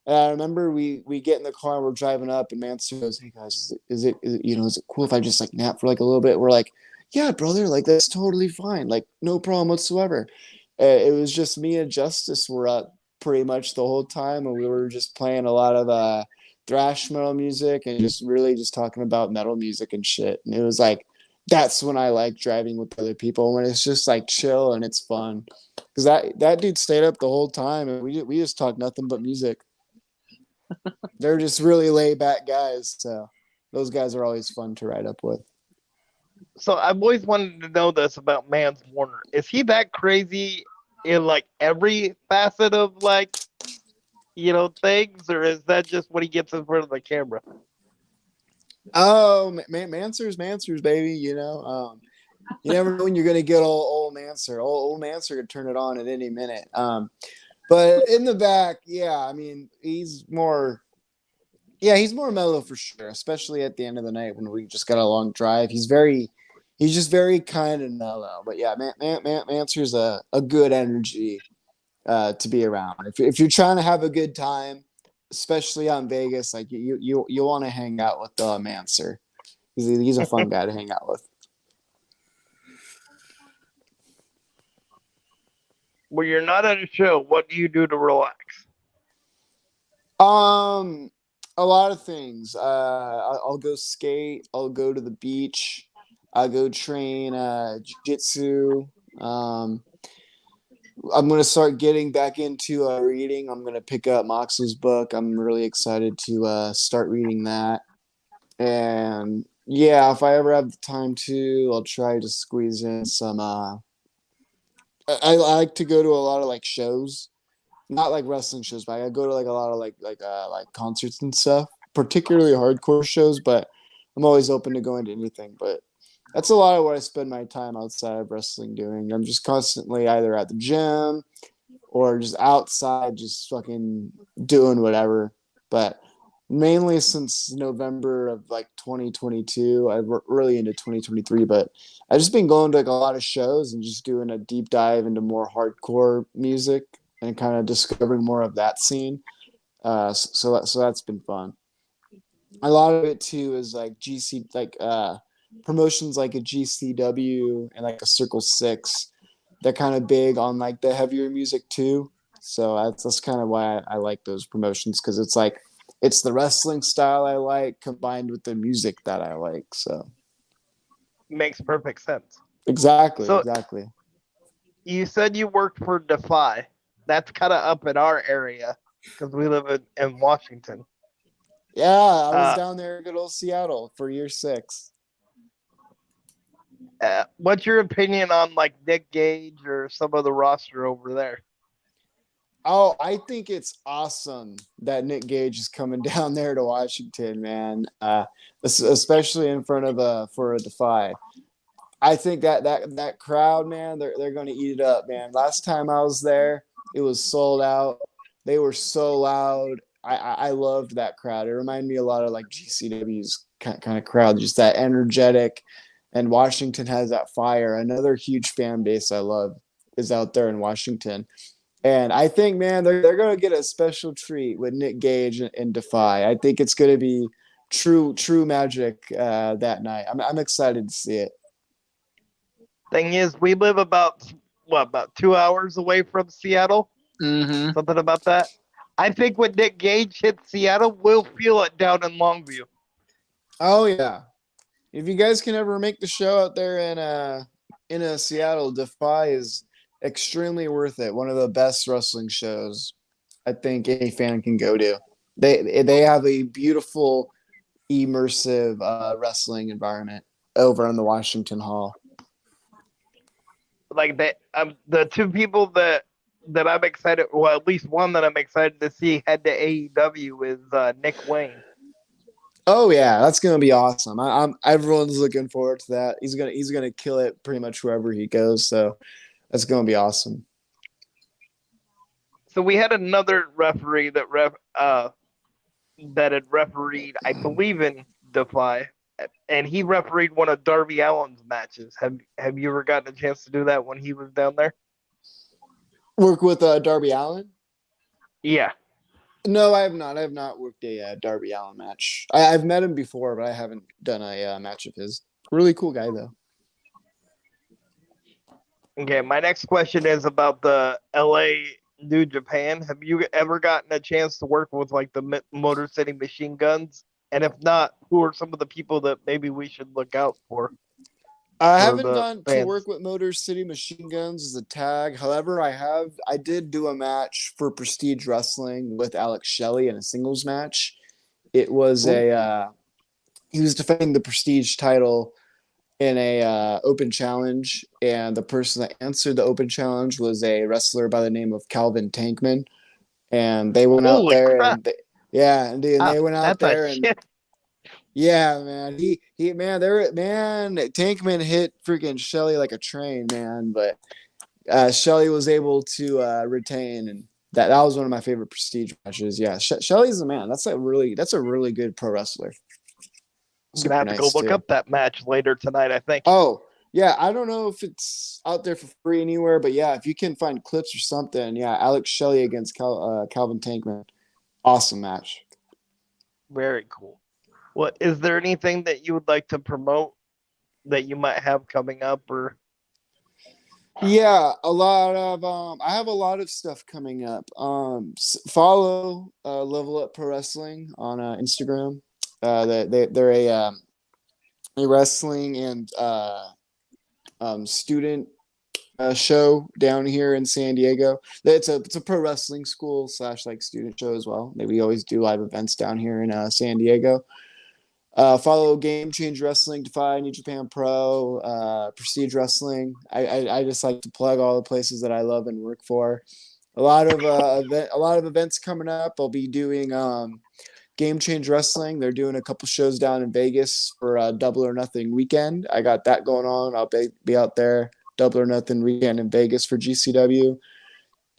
And I remember we get in the car and we're driving up and Manser goes, "Hey guys, is it is it cool if I just like nap for like a little bit?" We're like, "Yeah, brother, like that's totally fine. Like no problem whatsoever." It was just me and Justice were up pretty much the whole time, and we were just playing a lot of thrash metal music and just really just talking about metal music and shit. And it was like that's when I like driving with other people, when it's just like chill and it's fun. Because that dude stayed up the whole time and we just talked nothing but music. They're just really laid back guys, so those guys are always fun to ride up with. So I've always wanted to know this about Mans Warner. Is he that crazy in like every facet of like, things, or is that just when he gets in front of the camera? Oh, Mansers, baby. You never know when you're gonna get old Manser. Old Manser could turn it on at any minute. But in the back, yeah, I mean, he's more mellow for sure, especially at the end of the night when we just got a long drive. He's just very kind and mellow. But yeah, Manser's a good energy to be around. If you're trying to have a good time, especially on Vegas, like you want to hang out with Manser. He's a fun guy to hang out with. When you're not at a show, what do you do to relax? A lot of things. I'll go skate. I'll go to the beach. I'll go train jiu-jitsu. I'm gonna start getting back into reading. I'm gonna pick up Moxley's book. I'm really excited to start reading that. And yeah, if I ever have the time to, I'll try to squeeze in some. I like to go to a lot of like shows, not like wrestling shows, but I go to like a lot of like concerts and stuff, particularly hardcore shows. But I'm always open to going to anything. But that's a lot of what I spend my time outside of wrestling doing. I'm just constantly either at the gym or just outside, just fucking doing whatever. But mainly since November of like 2022, I'm really into 2023, but I've just been going to like a lot of shows and just doing a deep dive into more hardcore music and kind of discovering more of that scene. So that's been fun. A lot of it too is like promotions like a GCW and like a Circle Six. They're kind of big on like the heavier music too. So that's kind of why I like those promotions, because it's the wrestling style I like combined with the music that I like. So Makes perfect sense. exactly. You said you worked for Defy. That's kind of up in our area because we live in Washington. Yeah, I was down there in good old Seattle for year 6. What's your opinion on like Nick Gage or some of the roster over there? Oh, I think it's awesome that Nick Gage is coming down there to Washington, man. Especially in front of for a Defy. I think that crowd, man, they're going to eat it up, man. Last time I was there, it was sold out. They were so loud. I loved that crowd. It reminded me a lot of like GCW's kind of crowd, just that energetic. And Washington has that fire. Another huge fan base I love is out there in Washington. And I think, man, they're going to get a special treat with Nick Gage and Defy. I think it's going to be true magic that night. I'm excited to see it. Thing is, we live about 2 hours away from Seattle. Mm-hmm. Something about that. I think when Nick Gage hits Seattle, we'll feel it down in Longview. Oh yeah, if you guys can ever make the show out there in Seattle, Defy is extremely worth it. One of the best wrestling shows I think any fan can go to. They have a beautiful, immersive wrestling environment over in the Washington Hall. Like the two people that I'm excited, well, at least one that I'm excited to see head to AEW is Nick Wayne. Oh yeah, that's gonna be awesome. Everyone's looking forward to that. He's gonna kill it pretty much wherever he goes. So that's gonna be awesome. So we had another referee that had refereed, I believe, in Defy, and he refereed one of Darby Allin's matches. Have you ever gotten a chance to do that when he was down there? Work with Darby Allin? Yeah. No, I have not. I have not worked a Darby Allin match. I've met him before, but I haven't done a match of his. Really cool guy, though. Okay, my next question is about the LA New Japan, have you ever gotten a chance to work with like the Motor City Machine Guns? And if not, who are some of the people that maybe we should look out for I for haven't the gone to fans? work with Motor City Machine Guns as a tag. However, I did do a match for Prestige Wrestling with Alex Shelley in a singles match. It was he was defending the Prestige title in a open challenge, and the person that answered the open challenge was a wrestler by the name of Calvin Tankman, and they went out Holy there crap! and they went out That's a there and shit. yeah, man. He man, there man, Tankman hit freaking Shelly like a train, man. But Shelly was able to retain, and that was one of my favorite prestige matches. Yeah, Shelly's the man. That's a really good pro wrestler. I'm gonna Super have to go nice look too. up that match later tonight, I think. Oh yeah, I don't know if it's out there for free anywhere, but yeah, if you can find clips or something, yeah, Alex Shelley against Calvin Tankman, awesome match. Very cool. Well, is there anything that you would like to promote that you might have coming up, or Yeah, a lot of I have a lot of stuff coming up. Follow Level Up Pro Wrestling on Instagram. They're a wrestling and student show down here in San Diego. It's a pro wrestling school / like student show as well. We always do live events down here in San Diego. Follow Game Change Wrestling, Defy, New Japan Pro, Prestige Wrestling. I just like to plug all the places that I love and work for. A lot of events coming up. I'll be doing Game Change Wrestling. They're doing a couple shows down in Vegas for Double or Nothing weekend. I got that going on. I'll be out there Double or Nothing weekend in Vegas for GCW.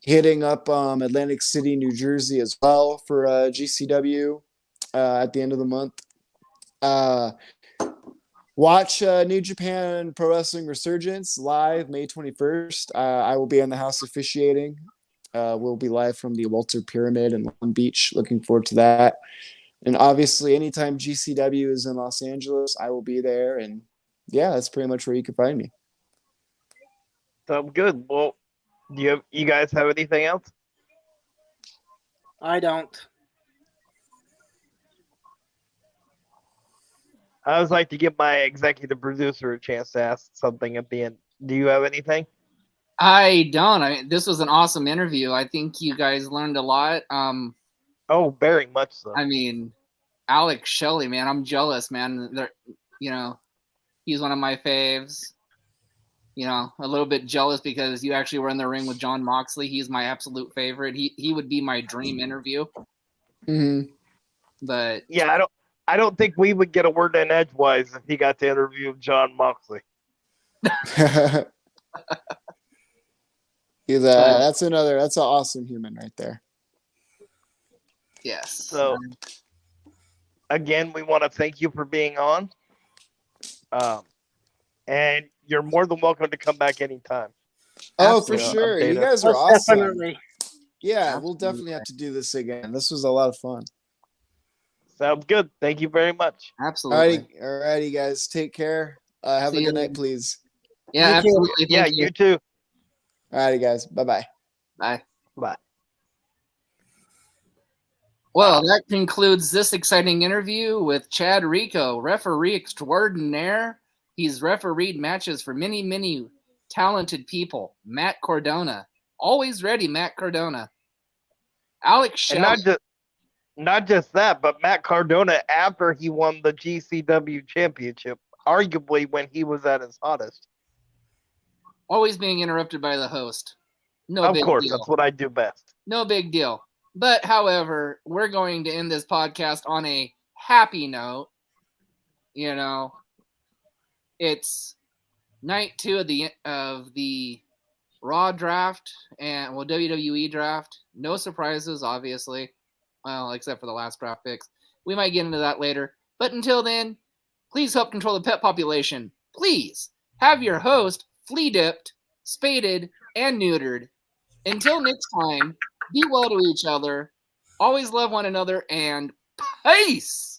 Hitting up Atlantic City, New Jersey as well for GCW at the end of the month. Watch New Japan Pro Wrestling Resurgence live May 21st. I will be in the house officiating. We'll be live from the Walter Pyramid in Long Beach. Looking forward to that. And obviously, anytime GCW is in Los Angeles, I will be there. And yeah, that's pretty much where you can find me. sounds good? Well, you guys have anything else? I don't. I always like to give my executive producer a chance to ask something at the end. Do you have anything? I don't. This was an awesome interview. I think you guys learned a lot. Oh, very much so. I mean, Alex Shelley, man, I'm jealous, man. He's one of my faves. A little bit jealous because you actually were in the ring with John Moxley. He's my absolute favorite. He would be my dream interview. Mm-hmm. But yeah, I don't think we would get a word in edgewise if he got to interview John Moxley. That's an awesome human right there. yes. So again, we want to thank you for being on. And you're more than welcome to come back anytime. Oh, for sure. You guys are Most awesome. definitely. Yeah, Absolutely. we'll definitely have to do this again. This was a lot of fun. Sounds good. Thank you very much. Absolutely. Alrighty, guys. Take care. Have a good night, please. Yeah, You too. absolutely. Yeah, Thank you too. Alrighty, guys. Bye-bye. Bye. Bye. Well, that concludes this exciting interview with Chad Rico, referee extraordinaire. He's refereed matches for many, many talented people. Matt Cardona. Always ready, Matt Cardona. Alex Shelley. And not just that, but Matt Cardona after he won the GCW championship, arguably when he was at his hottest. Always being interrupted by the host. No Of big course, deal. that's what I do best. No big deal. But, however, we're going to end this podcast on a happy note. It's night 2 of the Raw draft and WWE draft. No surprises, obviously. Well, except for the last draft picks. We might get into that later. But until then, please help control the pet population. Please have your host flea dipped, spaded, and neutered. Until next time, be well to each other, always love one another, and peace!